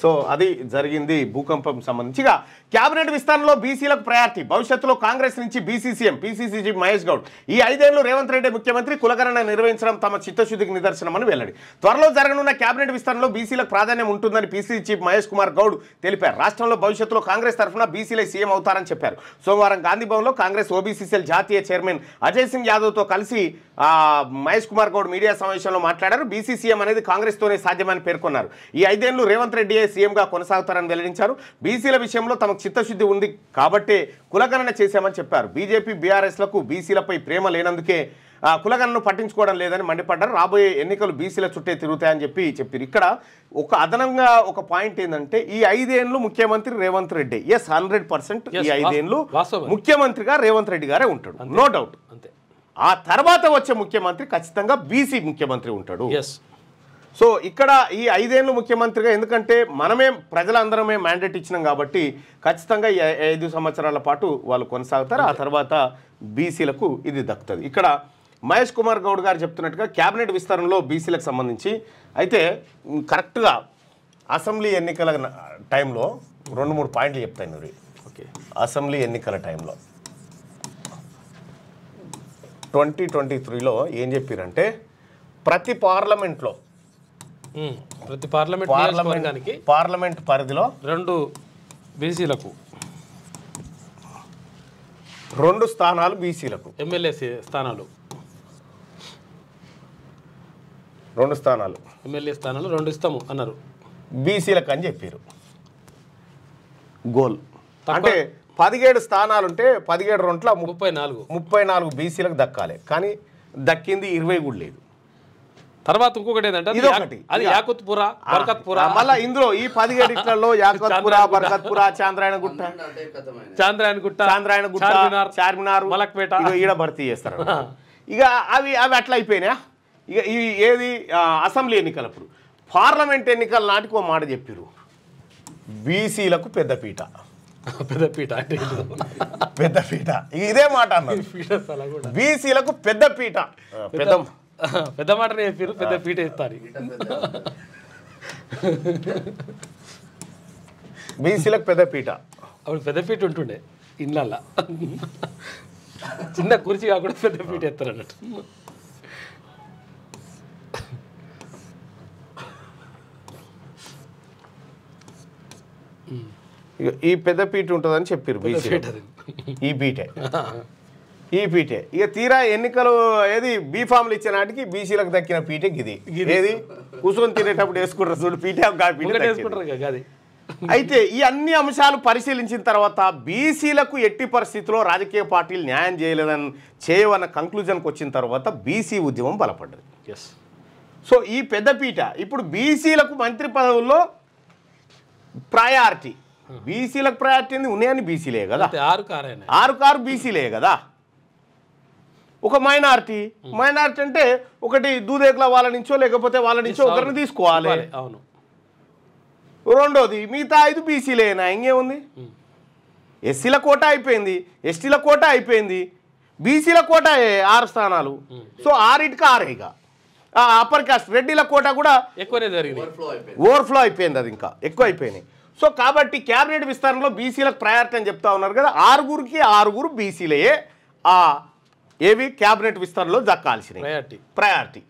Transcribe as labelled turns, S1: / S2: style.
S1: so అది జరిగింది భూకంపం సంబంధించిగా క్యాబినెట్ విస్తరణలో బీసీలకు ప్రయారిటీ భవిష్యత్తులో కాంగ్రెస్ నుంచి BCCM PCC chief Mahesh Goud ఈ 5 ఏళ్లు రేవంత్ రెడ్డి ముఖ్యమంత్రి కులగణన నిర్వహించడం తమ చిత్తశుద్ధికి నిదర్శనమని వెల్లడి త్వరలో జరగనున్న క్యాబినెట్ విస్తరణలో బీసీలకు ప్రాధాన్యం ఉంటుందని పీసీసీ చీఫ్ మహేష్ కుమార్ గౌడ్ తెలిపారు రాష్ట్రంలో భవిష్యత్తులో కాంగ్రెస్ తరఫున బీసీలే సీఎం అవుతారని చెప్పారు సోమవారం గాంధీ భవన్లో కాంగ్రెస్ ఓబీసీసీఎల్ జాతీయ చైర్మన్ అజయ్ సింగ్ యాదవ్తో కలిసి మహేష్ కుమార్ గౌడ్ మీడియా సమావేశంలో మాట్లాడారు బీసీసీఎం అనేది కాంగ్రెస్తోనే సాధ్యమని పేర్కొన్నారు ఈ 5 ఏళ్లు రేవంత్ రెడ్డి సీఎంగా కొనసాగుతారని వెల్లడించారు బీసీల విషయంలో తమకు చిత్తశుద్ధి ఉంది కాబట్టే కులగణన చేశామని చెప్పారు బీజేపీ బీఆర్ఎస్లకు బీసీలపై ప్రేమ లేనందుకే కులగణను పట్టించుకోవడం లేదని మండిపడ్డారు రాబోయే ఎన్నికలు బీసీల చుట్టే తిరుగుతాయని చెప్పారు ఇక్కడ ఒక అదనంగా ఒక పాయింట్ ఏంటంటే ఈ 5 ఏళ్లు ముఖ్యమంత్రి రేవంత్ రెడ్డి 100% ఈ 5 ఏళ్లు ముఖ్యమంత్రిగా రేవంత్ రెడ్డి గారే ఉంటాడు నో డౌట్ ఆ తర్వాత వచ్చే ముఖ్యమంత్రి ఖచ్చితంగా బీసీ ముఖ్యమంత్రి ఉంటాడు సో ఇక్కడ ఈ 5 ఏళ్లు ముఖ్యమంత్రిగా ఎందుకంటే మనమే ప్రజలందరమే మ్యాండేట్ ఇచ్చినాం కాబట్టి ఖచ్చితంగా ఈ 5 సంవత్సరాల పాటు వాళ్ళు కొనసాగుతారు ఆ తర్వాత బీసీలకు ఇది దక్కుతుంది ఇక్కడ మహేష్ కుమార్ గౌడ్ గారు చెప్తున్నట్టుగా క్యాబినెట్ విస్తరణలో బీసీలకు సంబంధించి అయితే కరెక్ట్గా అసెంబ్లీ ఎన్నికల టైంలో 2-3 పాయింట్లు చెప్తాను ఓకే అసెంబ్లీ ఎన్నికల టైంలో 2023లో ఏం చెప్పారంటే ప్రతి పార్లమెంట్ పరిధిలో
S2: 2 బీసీలకు
S1: 2 స్థానాలు బీసీలకు
S2: ఎమ్మెల్యే స్థానాలు
S1: 2 స్థానాలు
S2: ఎమ్మెల్యే స్థానాలు 2 ఇస్తాము అన్నారు
S1: బీసీలకు అని చెప్పారు గోల్ అంటే 17 స్థానాలు ఉంటే 17 రొంట్ల 34 బీసీలకు దక్కాలి కానీ దక్కింది 20 కూడా లేదు
S2: తర్వాత ఇంకొకటి ఏంటంటే అది యాకుత్పుర బర్కత్పుర
S1: మళ్ళీ ఇందులో ఈ 17 యాకుత్పుర బర్కత్పుర చాంద్రాయణగుట్ట చార్మినార్
S2: మలక్పేట
S1: ఈడ భర్తీ చేస్తారు ఇక అవి అట్లా అయిపోయినాయా ఇక ఇవి ఏది అసెంబ్లీ ఎన్నికలప్పుడు పార్లమెంట్ ఎన్నికల నాటికి ఒక మాట చెప్పారు బీసీలకు పెద్దపీట ఇదే మాట అన్నారు బీసీలకు పెద్దపీట
S2: పెద్ద మాటనే చెప్పారు పెద్ద పీట ఇస్తారు
S1: బీసీలకు పెద్దపీట
S2: అప్పుడు పెద్ద పీట ఉంటుండే ఇళ్ళల్లా చిన్న కుర్చీ కాకుండా పెద్ద పీట ఎత్తారు అన్నట్టు
S1: ఈ పెద్దపీట ఉంటుందని చెప్పారు బీసీ ఈ పీటే ఇక తీరా ఎన్నికలు ఏది బీఫామ్లు ఇచ్చే నాటికి బీసీలకు దక్కిన పీటే ఇది ఏది కూర్చొని తినేటప్పుడు వేసుకుంటారు చూడు పీటే వేసుకుంటారు అయితే ఈ అన్ని అంశాలు పరిశీలించిన తర్వాత బీసీలకు ఎట్టి పరిస్థితుల్లో రాజకీయ పార్టీలు న్యాయం చేయవన్న కంక్లూజన్కి వచ్చిన తర్వాత బీసీ ఉద్యమం బలపడ్డది సో ఈ పెద్దపీట ఇప్పుడు బీసీలకు మంత్రి పదవుల్లో ప్రయారిటీ బీసీలకు ప్రయారిటీ ఉన్నాయని బీసీలే కదా 6 బీసీలే కదా ఒక మైనారిటీ అంటే ఒకటి దూదేకుల వాళ్ళ నుంచో లేకపోతే వాళ్ళ నుంచో ఒకరిని తీసుకోవాలి
S2: అవును
S1: రెండోది మిగతా 5 బీసీలేనా ఇంకేముంది ఎస్సీల కోటా అయిపోయింది ఎస్టీల కోటా అయిపోయింది బీసీల కోటా 6 స్థానాలు సో 6కి 6 ఇక అప్పర్ కాస్ట్ రెడ్డిల కోటా కూడా
S2: ఎక్కువనే జరిగింది
S1: ఓవర్ఫ్లో అయిపోయింది అది ఇంకా ఎక్కువ అయిపోయినాయి సో కాబట్టి క్యాబినెట్ విస్తరణలో బీసీలకు ప్రయారిటీ అని చెప్తా ఉన్నారు కదా 6కి 6 బీసీలే ఏవి క్యాబినెట్ విస్తరణలో దక్కాల్సినవి ప్రయారిటీ